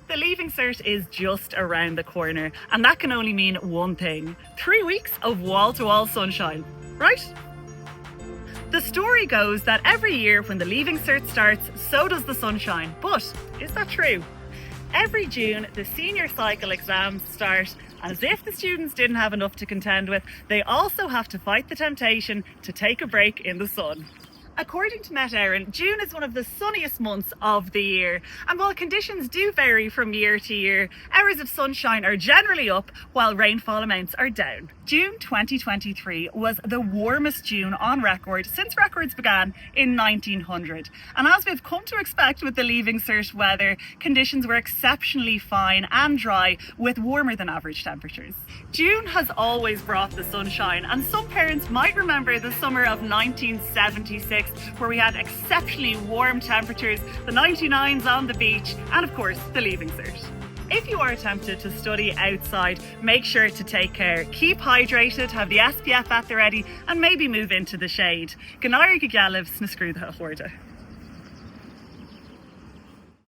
The Leaving Cert is just around the corner, and that can only mean one thing: 3 weeks of wall-to-wall sunshine, right? The story goes that every year when the Leaving Cert starts, so does the sunshine. But is that true? Every June, the senior cycle exams start, and as if the students didn't have enough to contend with, they also have to fight the temptation to take a break in the sun. According to Met Éireann, June is one of the sunniest months of the year, and while conditions do vary from year to year, hours of sunshine are generally up while rainfall amounts are down. June 2023 was the warmest June on record since records began in 1900, and as we've come to expect with the Leaving Cert weather, conditions were exceptionally fine and dry with warmer than average temperatures. June has always brought the sunshine, and some parents might remember the summer of 1976 where we had exceptionally warm temperatures, the 99s on the beach, and of course the Leaving Cert. If you are tempted to study outside, make sure to take care. Keep hydrated, have the SPF at the ready, and maybe move into the shade. Gnair go gealamh sna scrúdtha a chóirde.